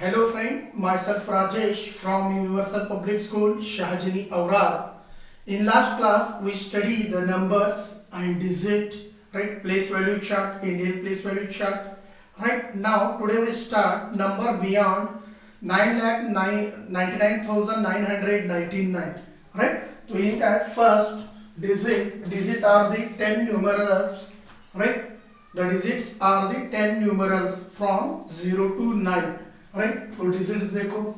Hello friend, myself Rajesh from Universal Public School, Shahjini Aurad. In last class, we studied the numbers and digit, right? Place value chart, Indian place value chart. Right now, today we start number beyond 9,99,999. Right? So in that first digit are the 10 numerals. Right? The digits are the 10 numerals from 0 to 9. Right? तो digits देखो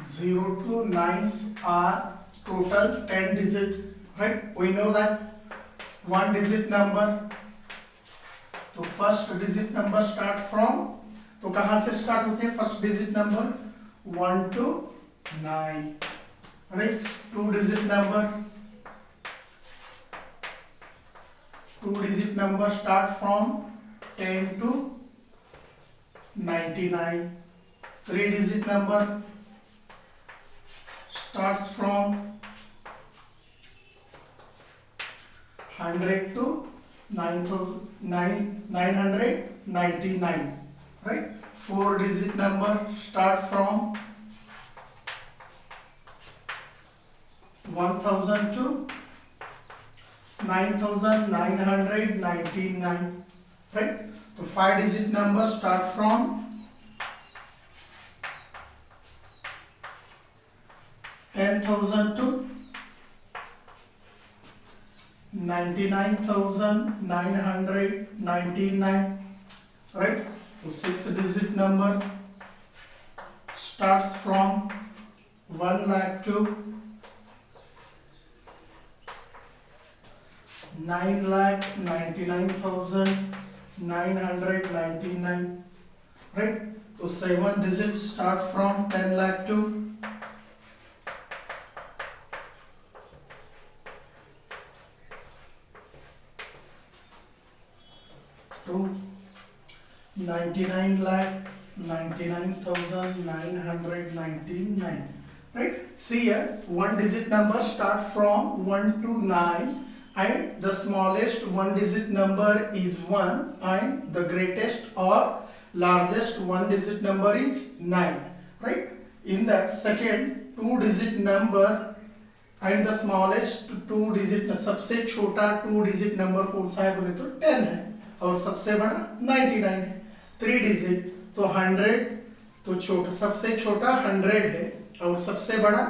0 to 9 are total 10 digit. Right? We know that one digit number. तो first digit number start from, तो कहां से start होते हैं first digit number 1 to 9. Right. Two digit number start from 10 to 99. Three digit number starts from 100 to 999. Right. Four digit number start from 1000 to 9999. Right. So five digit number start from 10,000 to 99,999. Right. So six digit number starts from 1 lakh to 9,99,999. Right. So seven digit start from 10 lakh to 99,99,999. Right. See here, one digit number start from 1 to 9 and the smallest one digit number is 1 and the greatest or largest one digit number is 9. Right. In that second two digit number and the smallest two digit, सबसे छोटा two digit number कौन सा है बोले तो 10 है और सबसे बड़ा 99 है. थ्री डिजिट तो 100, तो छोटा सबसे छोटा 100 है और सबसे बड़ा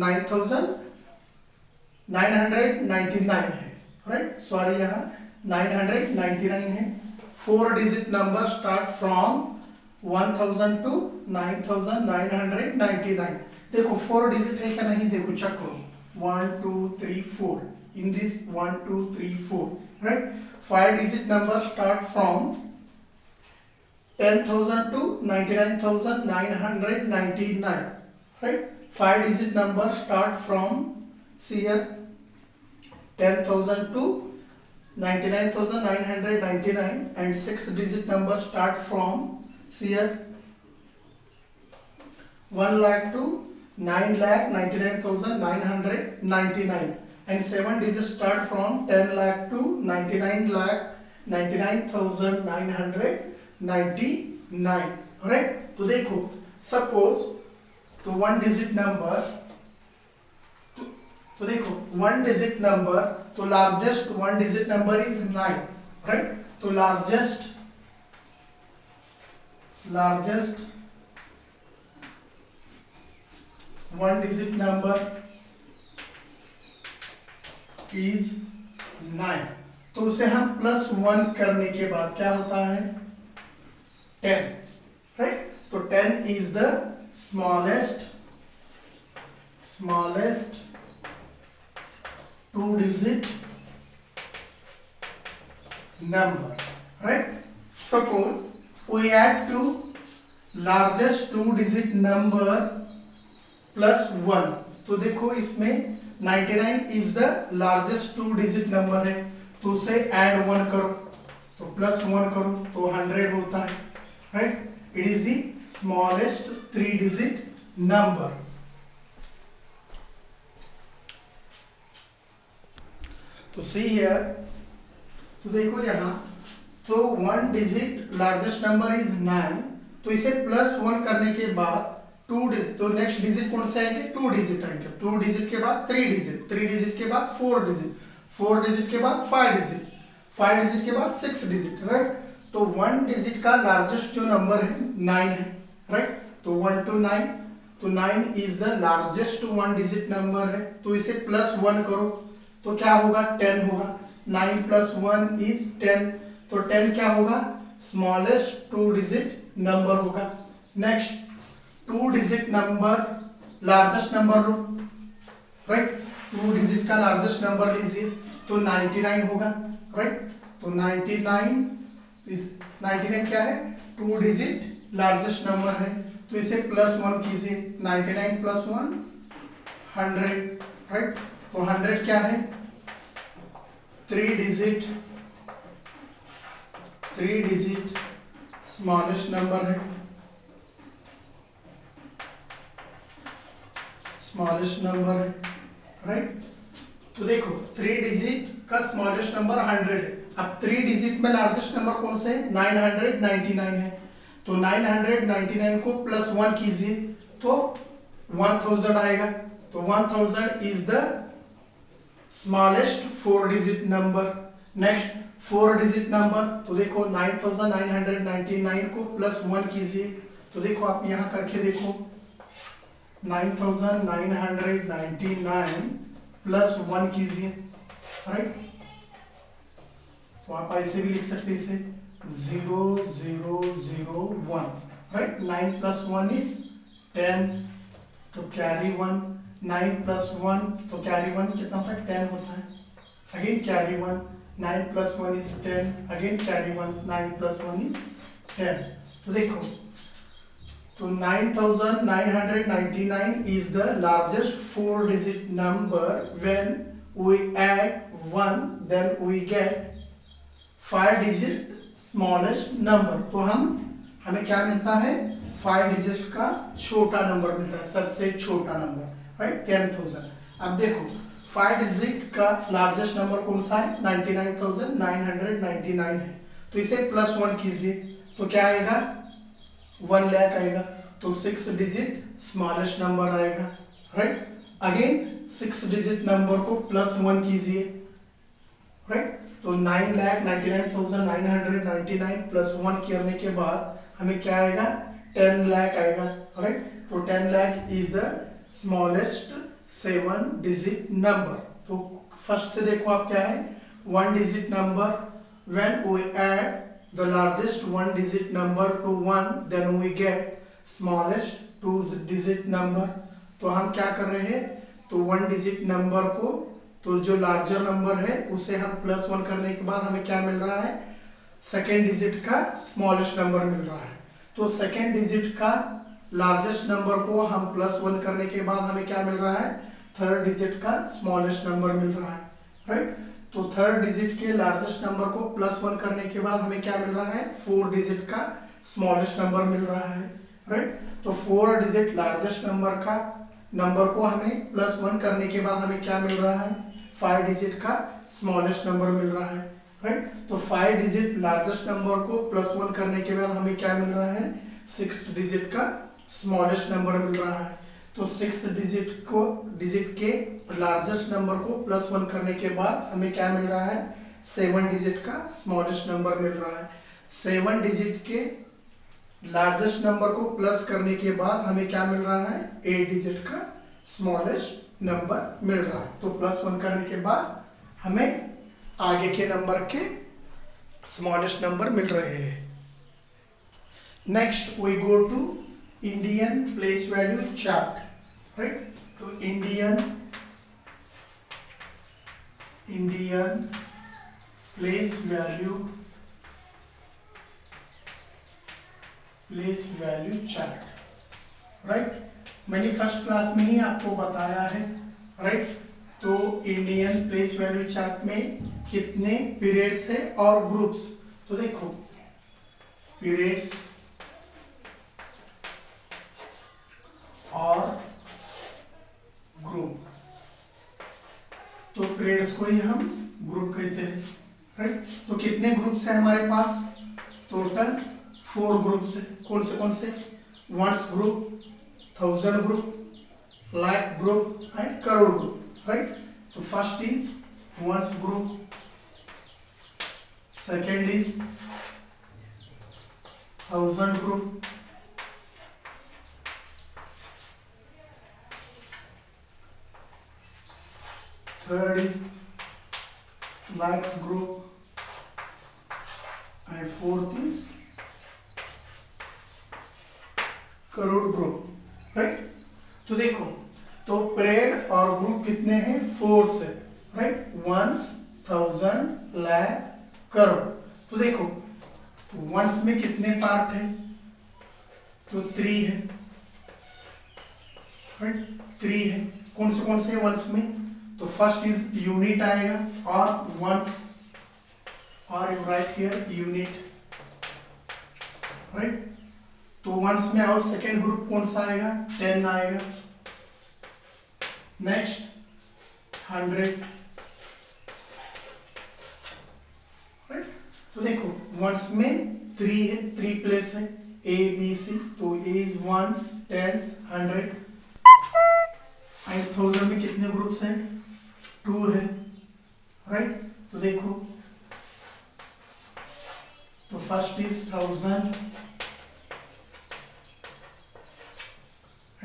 9,999 है. राइट. सॉरी यहाँ 999 है. Four digit number start from 1000 to 9,999. देखो फोर डिजिट है क्या नहीं, देखो चेक करो 1 2 3 4. In this 1 2 3 4. Right. Five digit number start from 10,000 to 99,999. Right. Five digit number start from, see here, 10,000 to 99,999 and six digit number start from, see here, 1 lakh to 9,99,999 and seven digits start from 10 lakh to 99,99,999. Right. तो देखो suppose तो one digit number, तो देखो one digit number तो largest one digit number is 9. Right. तो largest one digit number is 9. तो उसे हम +1 करने के बाद क्या होता है 10. राइट. तो 10 is the smallest two digit number. Right. Suppose we add to largest two digit number +1. तो देखो इसमें 99 is the largest two digit number है तो उसे ऐड 1 करो तो +1 करो तो 100 होता है. Right. It is the smallest three digit number. तो सी हियर, तो देखो यहाँ तो 1 डिजिट लार्जेस्ट नंबर इज 9, तो इसे +1 करने के बाद 2 डिजिट, तो नेक्स्ट डिजिट कौन से आएंगे, 2 डिजिट आएंगे, 2 डिजिट के बाद 3 डिजिट, 3 डिजिट के बाद 4 डिजिट, 4 डिजिट के बाद 5 डिजिट, 5 डिजिट के बाद 6 डिजिट, राइट। तो 1 डिजिट का लार्जेस्ट जो नंबर है 9 है, राइट। तो 1 to 9, तो 9 is the largest 1 digit number है, तो इसे +1 करो तो क्या होगा, 10 होगा। 9 + 1 इज 10, तो 10 क्या होगा, स्मॉलेस्ट 2 डिजिट नंबर होगा। Next 2 digit number largest number लो, राइट। 2 डिजिट का लार्जेस्ट नंबर लीजिए, तो 99 होगा, राइट। तो 99 क्या है, 2 डिजिट लार्जेस्ट नंबर है, तो इसे +1 कीजिए। 99 + 1 100, राइट। तो 100 क्या है, 3 डिजिट स्मॉलेस्ट नंबर है, स्मॉलेस्ट नंबर है, राइट। तो देखो 3 डिजिट का स्मॉलेस्ट नंबर 100 है। अब 3 डिजिट में लार्जेस्ट नंबर कौन से है, 999 है, तो 999 को +1 कीजिए तो 1000 आएगा। तो 1000 is the smallest 4 digit number. Next 4 digit number, तो देखो 9999 को +1 कीजिए, तो देखो आप यहां करके देखो 9999 +1 कीजिए, राइट। तो आप ऐसे भी लिख सकते हैं इसे 0001, राइट। 9 + 1 इज 10, तो कैरी 1, 9 + 1, तो कैरी 1 कितना होता है, 10 होता है, again carry 1, 9 + 1 is 10, again carry 1, 9 + 1 is 10। तो देखो, तो 9999 is the largest 4 digit number. When we add 1, then we get 5 digit smallest number. तो हमें क्या मिलता है, 5 डिजिट का छोटा नंबर मिलता है, सबसे छोटा नंबर, राइट, 10,000। अब देखो 5 डिजिट का लार्जेस्ट नंबर कौन सा है, 99,999 है, तो इसे +1 कीजिए तो क्या आएगा, 1 लाख आएगा, तो 6 डिजिट स्मॉलेस्ट नंबर आएगा, राइट। अगेन 6 डिजिट नंबर को +1 कीजिए, राइट। तो 9,99,999 +1 करने के बाद हमें क्या आएगा, 10 लाख आएगा, राइट। तो 10 lakh is the smallest 7 digit number. तो फर्स्ट से देखो आप क्या है, 1 digit number, when we add the largest 1 digit number to 1, then we get smallest 2 digit number। तो हम क्या कर रहे हैं, तो 1 डिजिट नंबर को, तो जो लार्जर नंबर है उसे हम +1 करने के बाद हमें क्या मिल रहा है, सेकेंड डिजिट का स्मॉलेस्ट नंबर मिल रहा है। तो सेकेंड डिजिट का लार्जेस्ट नंबर को हम +1 करने के बाद हमें क्या मिल रहा है, थर्ड डिजिट का स्मॉलेस्ट नंबर मिल रहा है, राइट। तो थर्ड डिजिट के लार्जेस्ट नंबर को +1 करने के बाद हमें क्या मिल रहा है, 4 डिजिट का स्मॉलेस्ट नंबर मिल रहा है, राइट। तो 4 डिजिट लार्जेस्ट नंबर को हमें +1 करने के बाद हमें क्या मिल रहा है, 5 डिजिट का स्मॉलेस्ट नंबर मिल रहा है, राइट। तो 5 डिजिट लार्जेस्ट नंबर को +1 करने के बाद हमें क्या मिल रहा है, 6 डिजिट का स्मॉलेस्ट नंबर मिल रहा है। तो 6 डिजिट के लार्जेस्ट नंबर को +1 करने के बाद हमें क्या मिल रहा है, 7 डिजिट का स्मॉलेस्ट नंबर मिल रहा है। 7 डिजिट के लार्जेस्ट नंबर को प्लस करने के बाद हमें क्या मिल रहा है, 8 डिजिट का स्मॉलेस्ट नंबर मिल रहा है। तो +1 करने के बाद हमें आगे के नंबर के स्मॉलेस्ट नंबर मिल रहे हैं। Next we go to Indian place value chart, right. तो Indian place value chart, right. मैंने फर्स्ट क्लास में ही आपको बताया है, राइट। तो इंडियन प्लेस वैल्यू चार्ट में कितने पीरियड्स है और ग्रुप्स, तो देखो पीरियड्स और ग्रुप, तो पीरियड्स को ही हम ग्रुप कहते हैं, राइट। तो कितने ग्रुप्स हैं हमारे पास? टोटल 4 ग्रुप्स है। कौन से? Ones group, thousand group, lakh group and crore group, right. तो first is ones group, second is thousand group, third is lakhs group and fourth is crore group, right. तो देखो, तो पीरियड और ग्रुप कितने हैं? 4 से, right. Ones, thousand, lakh, crore. तो देखो, वंस में कितने पार्ट है? तो 3 है, राइट। 3 है। कौन से है वंस में? तो फर्स्ट इज यूनिट आएगा और वंस, और you right here unit, right. तो वंस में और सेकेंड ग्रुप कौन सा आएगा? 10 आएगा। Next 100, right. तो देखो, वंस में 3 है, 3 प्लेस है, ए बी सी। तो A is ones, tens, 100 and thousand में कितने ग्रुप्स हैं? 2 है, राइट। तो देखो, तो first is 1000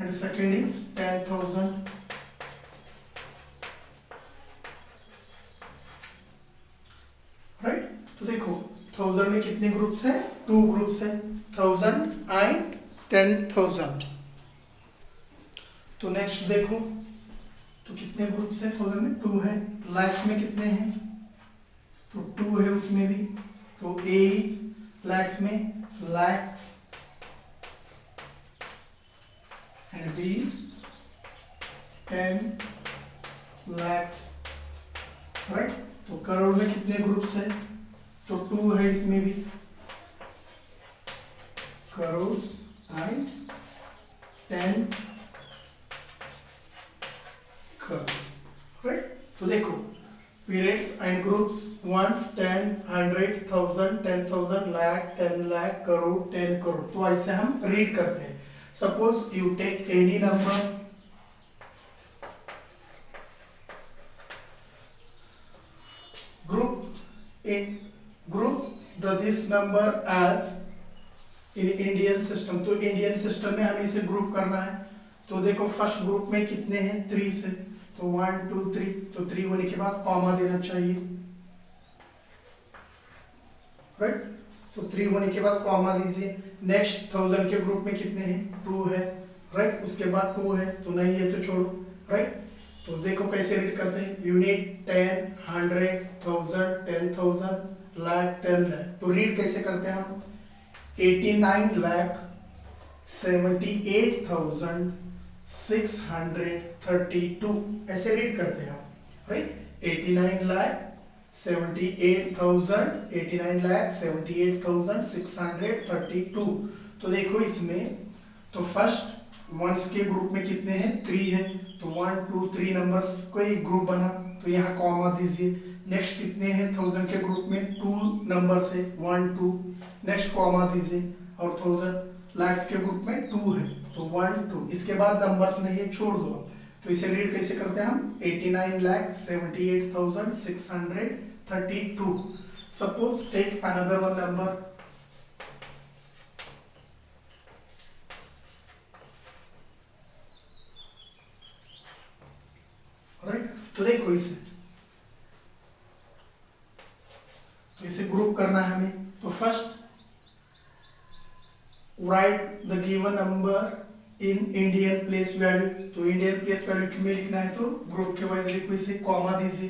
and second is 10,000, right. तो देखो, 1000 में कितने ग्रुप्स हैं? 2 ग्रुप्स हैं, 1000 एंड 10,000। तो नेक्स्ट देखो, तो कितने ग्रुप्स हैं? 1000 में 2 है। लैक्स में कितने हैं? तो 2 है उसमें भी। तो ए इज लैक्स में lakhs and B is 10 lakhs, right. तो करोड़ में कितने ग्रुप्स हैं? तो 2 है इसमें भी, करोड़ एंड 10 करोड़, राइट। तो देखो, periods and groups ones, 10, 100, 1000, 10,000, lakh, 10 lakh, crore, 10 crore. तो ऐसे हम रीड करते हैं। Suppose you take any number, group this number as in Indian system. तो इंडियन सिस्टम में हमें इसे ग्रुप करना है। तो देखो, फर्स्ट ग्रुप में कितने हैं? 3 से। तो 1 2 3। तो 3 होने के बाद कॉमा देना चाहिए, राइट। तो 3 होने के बाद कॉमा दीजिए। नेक्स्ट 1000 के ग्रुप में कितने हैं? 2 है, राइट। उसके बाद 2 है, तो नहीं है तो छोड़ो, राइट। तो देखो कैसे रीड करते हैं, यूनिट 10, 100, 1000, 10,000, लाख, 10 लाख। तो रीड कैसे करते हैं हम? 89 लाख 78,632 ऐसे रीड करते हैं हम, राइट। 89,78,632। तो देखो इसमें, तो फर्स्ट वंस के ग्रुप में कितने हैं? 3 है। तो 1 2 3 नंबर्स को एक ग्रुप बना, तो यहाँ कॉमा दीजिए। नेक्स्ट कितने हैं? 1000 के ग्रुप में 2 नंबर्स है, 1 2। नेक्स्ट कॉमा दीजिए। और 1000 लैक्स के ग्रुप में 2 है, तो 1 2। इसके बाद नंबर्स नहीं है, छोड़ दो। तो इसे रीड कैसे करते हैं हम? 89,78,632। Suppose take another one number, right. तो देखो, इसे ग्रुप करना है हमें। तो first write the given number in Indian place value. तो इंडियन प्लेस वैल्यू में लिखना है, तो ग्रुप के वाइज लिखो, इसे कॉमा दीजिए।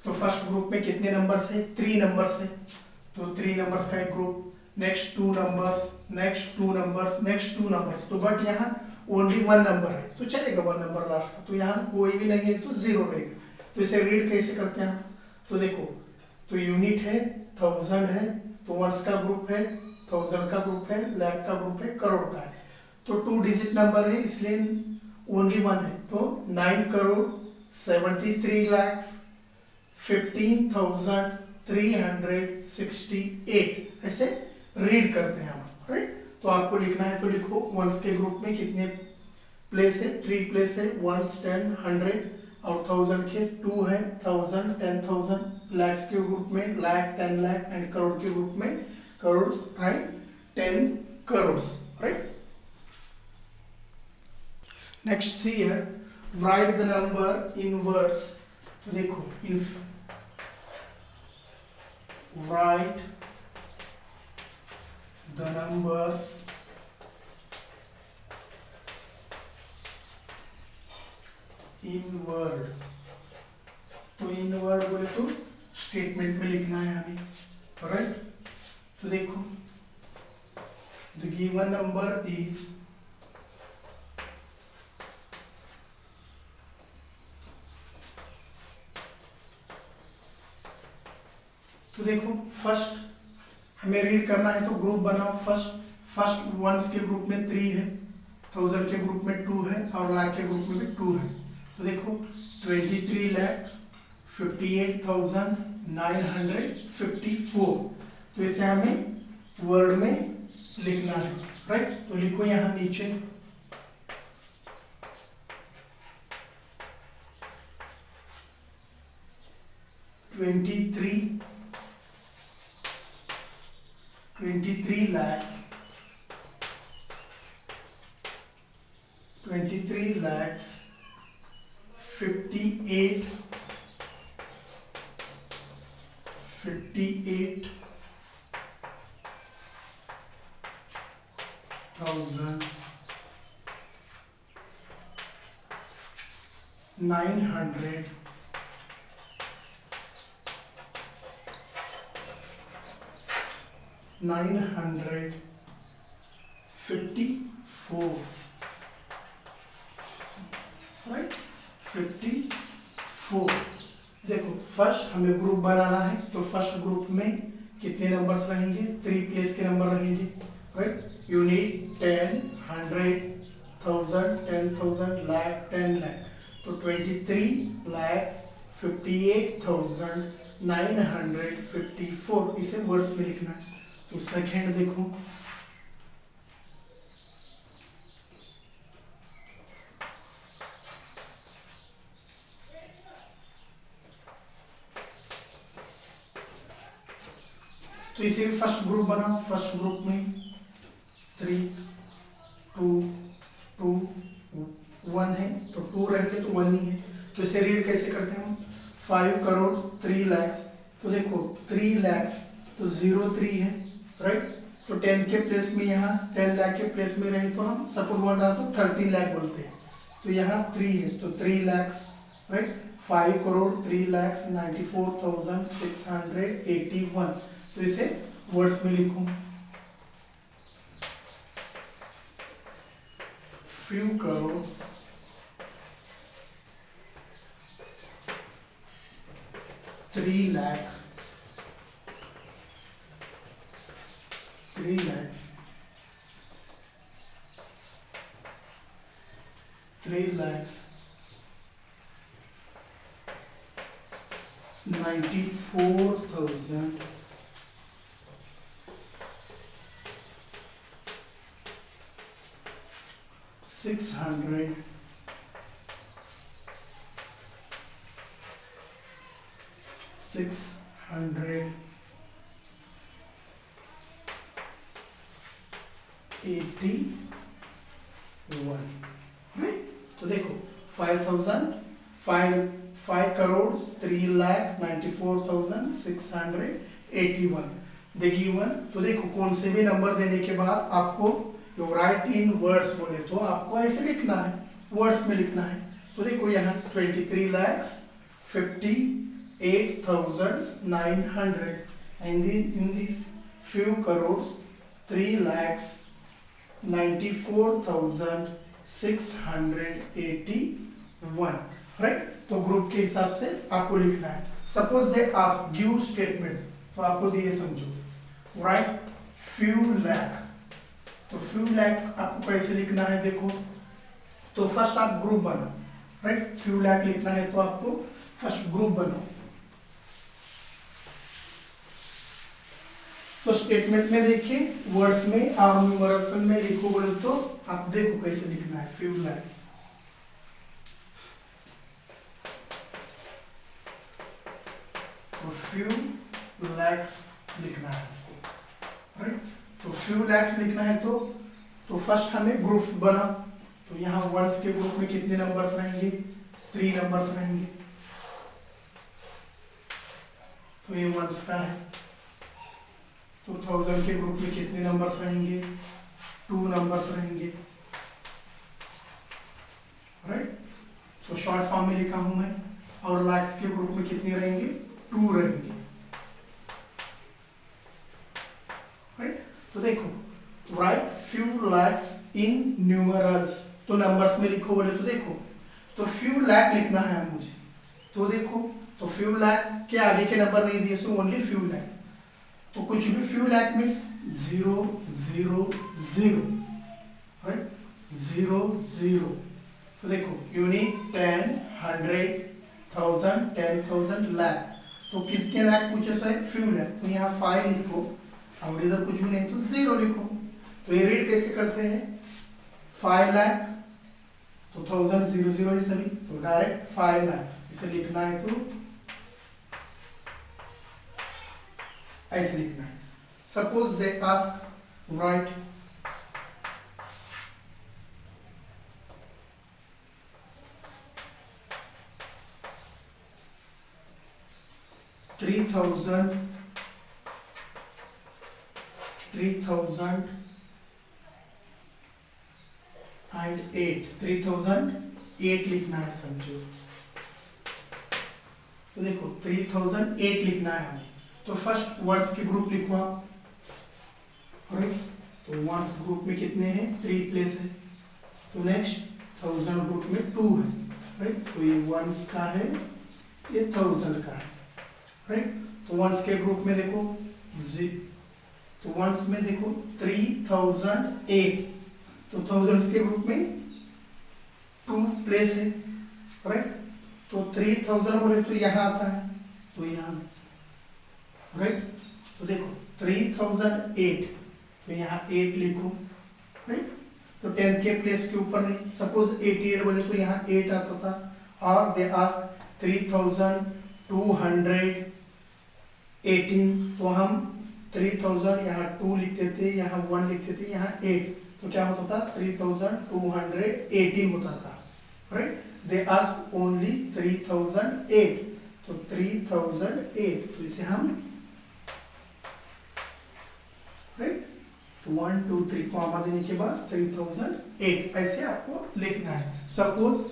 तो फर्स्ट ग्रुप में कितने नंबर्स है? 3 नंबर्स है। तो 3 नंबर्स का एक group. Next 2 numbers, next 2 numbers, next 2 numbers. तो बट यहाँ ओनली 1 नंबर है, तो चलेगा 1 नंबर लास्ट का। तो यहाँ कोई भी नहीं है, तो 0 रहेगा। तो इसे रीड कैसे करते हैं? तो देखो, तो यूनिट है, 1000 है, तो वंस का ग्रुप है, 1000 का ग्रुप है, लाख का ग्रुप है, करोड़ का है। तो 2 डिजिट नंबर है, इसलिए ओनली 1 है। तो 9 करोड़ 73 लाख 15,000 368 ऐसे रीड करते हैं हम, राइट। तो आपको लिखना है तो लिखो वंस के ग्रुप में कितने प्लेस है, 3 प्लेस है, वंस 10 100 और 1000 के 2 है, 1000 10,000, लैक्स के ग्रुप में लाख 10 लाख एंड करोड़ के ग्रुप में crore and 10 crore, right. Next C है write the number in words। तो देखो write the numbers in word। तो इन वर्ड बोले तो स्टेटमेंट में लिखना है हमें, राइट। तो देखो द गिवन नंबर इज, तो देखो फर्स्ट हमें रीड करना है तो ग्रुप बनाओ। फर्स्ट वंस के ग्रुप में 3 है, 1000 के ग्रुप में 2 है और लाख के ग्रुप में भी 2 है। तो देखो 23,58,954। तो इसे हमें वर्ड में लिखना है, राइट। तो लिखो यहां नीचे 23 lakhs 58,900 954, राइट 54। देखो फर्स्ट हमें ग्रुप बनाना है तो फर्स्ट ग्रुप में कितने नंबर्स रहेंगे, 3 प्लेस के नंबर रहेंगे, right. You need 10 100 1000 10,000 lakh 10 lakh. तो 23,58,954 इसे वर्ड्स में लिखना है। तो सेकेंड देखो तो इसे फर्स्ट ग्रुप बनाओ। फर्स्ट ग्रुप में 3 2 2 1 है तो 2 रहेंगे तो 1 ही है। तो इसे रीड कैसे करते हैं हम, 5 करोड़ 3 लाख। तो देखो 3 लाख तो 03 है, राइट। तो 10 के प्लेस में यहाँ 10 लाख के प्लेस में रहे तो हम सपोज 1 रहा तो 13 लाख बोलते हैं। तो यहाँ 3 है तो 3 लाख, राइट। 5 करोड़ 3 लाख 94,681। तो इसे वर्ड्स में लिखूं, few करोड़ 3 लाख 3 लाख 3 लाख 94,681। तो देखो 5 करोड़ 3 लाख 94,681 द गिवन। तो देखो कौन से भी नंबर देने के बाद आपको राइट इन वर्ड्स बोले तो आपको ऐसे लिखना है, वर्ड्स में लिखना है। तो देखो यहाँ 23,58,900 and in this few crores 3,94,681, right. तो ग्रुप के हिसाब से आपको लिखना है। Suppose they ask give statement, तो आपको दिए समझो राइट फ्यू लाख। तो फ्यू लाख आपको कैसे लिखना है देखो, तो फर्स्ट आप ग्रुप बनाओ, राइट। फ्यू लाख लिखना है तो आपको फर्स्ट ग्रुप बनाओ। तो स्टेटमेंट में देखिए वर्ड्स में और न्यूमरल्स में लिखो बोले तो आप देखो कैसे लिखना है। फ्यू लैक, तो फ्यू लैक्स लिखना है आपको, राइट। तो फ्यू लैक्स लिखना है तो फर्स्ट हमें ग्रुप बना, तो यहाँ वर्ड्स के ग्रुप में कितने नंबर्स रहेंगे, 3 नंबर्स रहेंगे। तो ये वंस का है। तो 1000 के ग्रुप में कितने नंबर्स रहेंगे, 2 नंबर्स रहेंगे, राइट। तो शॉर्ट फॉर्म में लिखा हूं मैं। और लैक्स के ग्रुप में कितने रहेंगे, 2 रहेंगे, राइट। तो देखो राइट फ्यू लैक्स इन न्यूमरल्स, तो नंबर्स में लिखो बोले तो देखो, तो फ्यू लैक लिखना है मुझे, तो देखो तो फ्यू लैक के आगे के नंबर नहीं दिए, सो ओनली फ्यू लैक। तो कुछ भी फ्यू लैक मीन्स 0 0 0, राइट, 0 0। तो देखो यूनिट 10 100 1000 10,000 लाख, तो कितने लाख पूछे सर, फ्यू लैक। तो यहाँ 5 लिखो और इधर कुछ भी नहीं तो 0 लिखो। तो ये रीड कैसे करते हैं, 5 लाख तो 1000 0 0 है सभी, तो डायरेक्ट 5 लाख इसे लिखना है, तो ऐसे लिखना है। Suppose they ask right 3000 and 8 3008 लिखना है समझो। तो देखो 3008 लिखना है हमें, तो फर्स्ट वर्ड्स के ग्रुप लिखो आप, राइट। तो वर्ड्स ग्रुप में कितने हैं, 3 प्लेस है। तो नेक्स्ट 1000 ग्रुप में 2 है, राइट। तो ये वंस का है, ये 1000 का है, राइट। तो वंस के ग्रुप में देखो तो वंस में देखो 3008, तो थाउजेंड्स के ग्रुप में 2 प्लेस है, राइट। तो 3000 बोले तो यहाँ आता है, तो यहाँ, राइट। तो देखो 3008, तो यहाँ 8 लिखो, राइट। तो 10 के प्लेस के ऊपर नहीं, सपोज 88 बोले तो यहाँ 8 आता था। और दे आस्क 3218, तो हम 3000 यहाँ 2 लिखते थे, यहाँ 1 लिखते थे, यहाँ 8, तो क्या होता था 3218 होता था, राइट। दे आस्क ओनली 3008, तो 3008, तो इसे हम, राइट, 1 2 3 कॉमा देने के बाद 3008 ऐसे आपको लिखना है। Suppose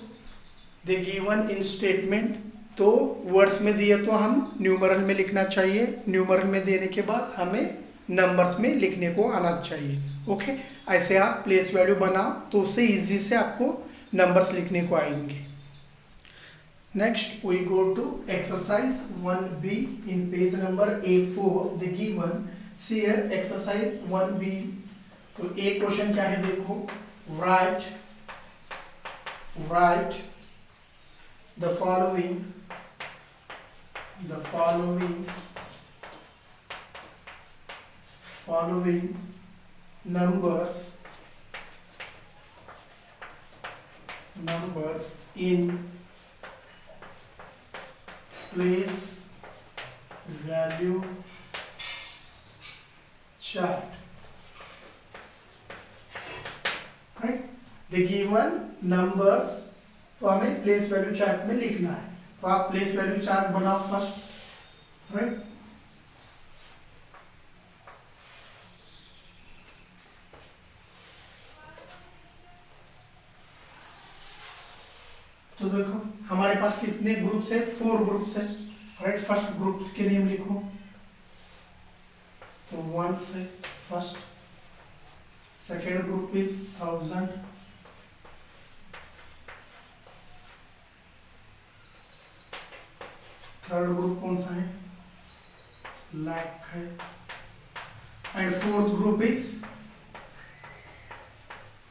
they given in statement, तो वर्ड्स में दिए तो हम न्यूमरल में लिखना चाहिए, न्यूमरल में देने के बाद हमें नंबर्स में लिखने को आना चाहिए, ओके। ऐसे आप प्लेस वैल्यू बनाओ तो उससे इजी से आपको नंबर्स लिखने को आएंगे। Next we go to exercise 1b in page number A4, the given see here exercise 1b। तो एक क्वेश्चन क्या है देखो, write the following numbers in place value chart, right। the given numbers, तो हमें प्लेस वैल्यू चार्ट में लिखना है। तो आप प्लेस वैल्यू चार्ट बनाओ फर्स्ट, राइट। तो देखो हमारे पास कितने ग्रुप्स है, 4 ग्रुप्स है, राइट। फर्स्ट ग्रुप्स के नेम लिखो, तो 1 से first, second group is 1000, third group कौन सा है, लाख है, and fourth group is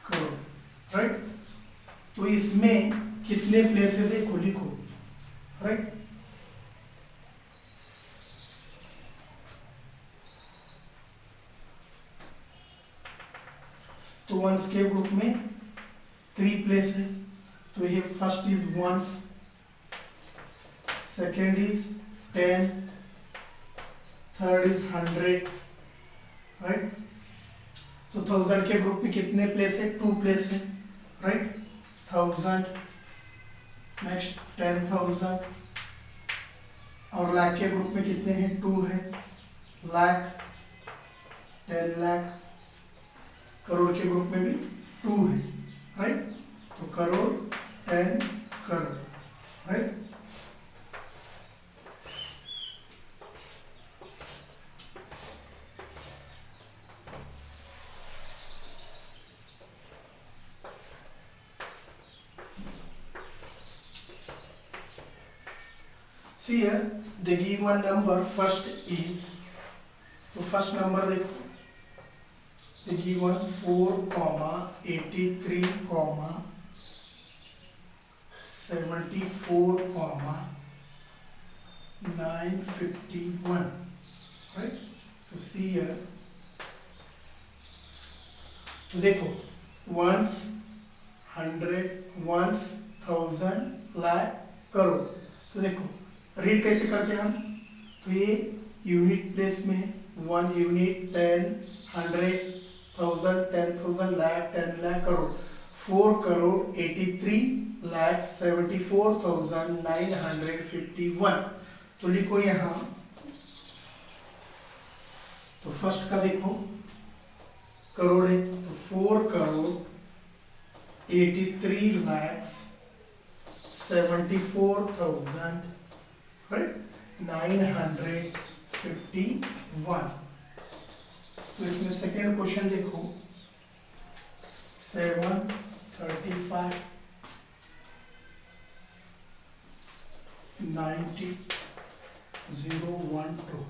crore, right. तो इसमें कितने प्लेस है देखो, लिखो, राइट। तो वंस के ग्रुप में 3 प्लेस है, तो ये first is ones, second is 10, third is 100, right. तो 1000 के ग्रुप में कितने प्लेस है? 2 प्लेस है, राइट। 1000, नेक्स्ट 10,000, और लाख के ग्रुप में कितने हैं? 2 है, लाख, 10 लाख। करोड़ के ग्रुप में भी 2 है, राइट। तो crore, 10 crore, right. See here, the given number first is, तो फर्स्ट नंबर देखो, the given 4, 83, 74, 951, right? So see here, तो देखो वंस, 100, वंस, 1000, लाख, करोड़। तो देखो रीड कैसे करते हैं हम? तो ये यूनिट प्लेस में है, 1 यूनिट, 10, 100, 1000, 10,000, लाख, 10 लाख, करोड़। 4 करोड़ 83 लाख 74,951। तो लिखो यहाँ, तो फर्स्ट का देखो करोड़ है, तो 4 करोड़ 83 लाख 74,000, राइट, 951। तो इसमें सेकेंड क्वेश्चन देखो, 735 90 012,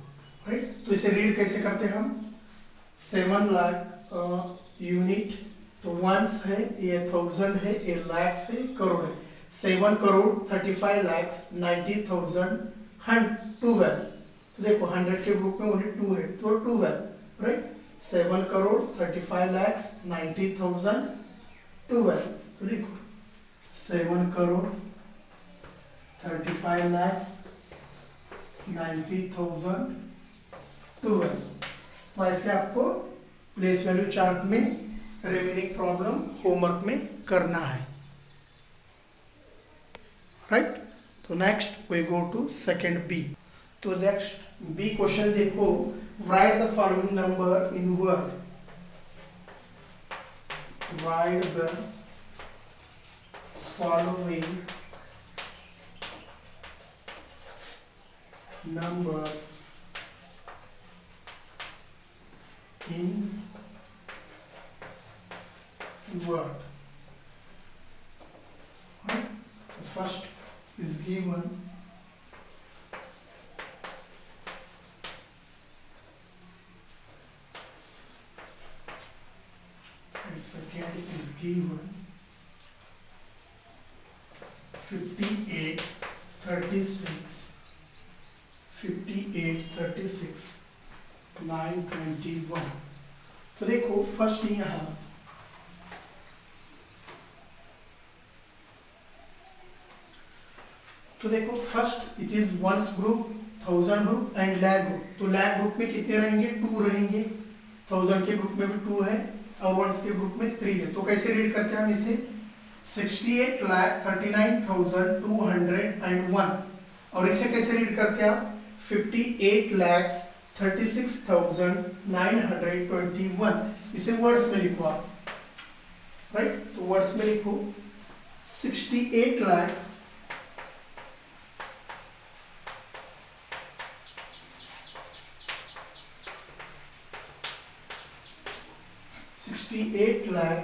राइट। तो इसे रीड कैसे करते हैं हम? 7 लाख यूनिट, तो वंस है, ये 1000 है, ये लैक्स है, करोड़ है। 7 करोड़ 35 लाख 90,000 12। तो देखो 100 के ग्रुप में ओनली 2 है, तो 12, राइट। 7 करोड़ 35 लाख 90,000 12। तो लिखो 7 करोड़ 35 लाख 90,000 12। तो ऐसे आपको प्लेस वैल्यू चार्ट में रिमेनिंग प्रॉब्लम होमवर्क में करना है, राइट। तो next we go to second B. तो नेक्स्ट बी क्वेश्चन देखो, write the following number in word, write the following numbers in word, right? The first is given, and second is given 58 36 58 36 921। तो देखो first यहाँ, तो देखो first it is ones group, 1000 group and lakh group. तो lakh group में कितने रहेंगे? 2 रहेंगे। 1000 के ग्रुप में भी 2 है और वंस के ग्रुप में 3 है। तो कैसे रीड करते हैं हम इसे? 68,39,201। और इसे कैसे रीड करते हैं आप? 58,36,921। इसे वर्ड्स में लिखो आप, राइट। तो वर्ड्स में लिखो 68 लाख 68 लाख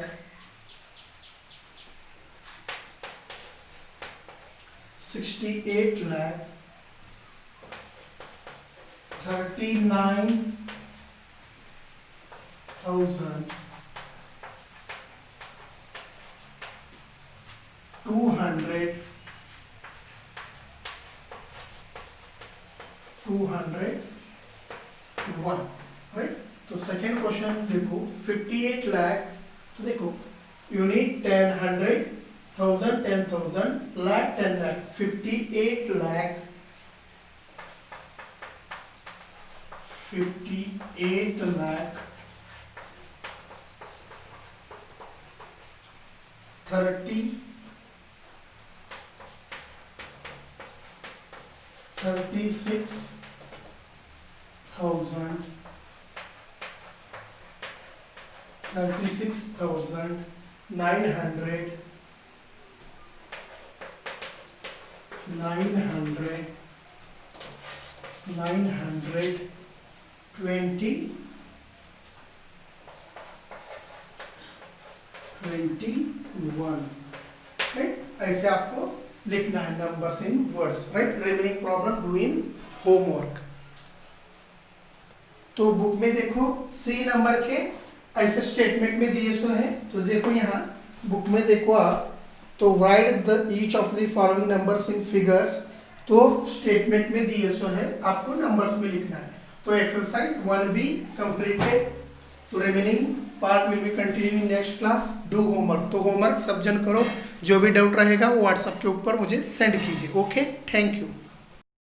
201, राइट। तो सेकेंड क्वेश्चन देखो, 58 लाख तो देखो यूनिट 10, 100, 1000, 10,000, लाख 10 लाख, 58 लाख, 58 लाख, 36,000, 36,900, 921, राइट। ऐसे आपको लिखना है numbers in words, right. Remaining problem do in homework. तो बुक में देखो सी नंबर के ऐसे स्टेटमेंट में दिए सो है। तो देखो यहाँ बुक में देखो आप, तो right the each of the following numbers in figures. तो स्टेटमेंट में दिए सो है, आपको नंबर्स में लिखना है। तो एक्सरसाइज 1B कंप्लीटेड। तो remaining part will be continue in next class. Do homework. तो होमवर्क सब जन करो, जो भी डाउट रहेगा वो व्हाट्सएप के ऊपर मुझे सेंड कीजिए। Okay, thank you.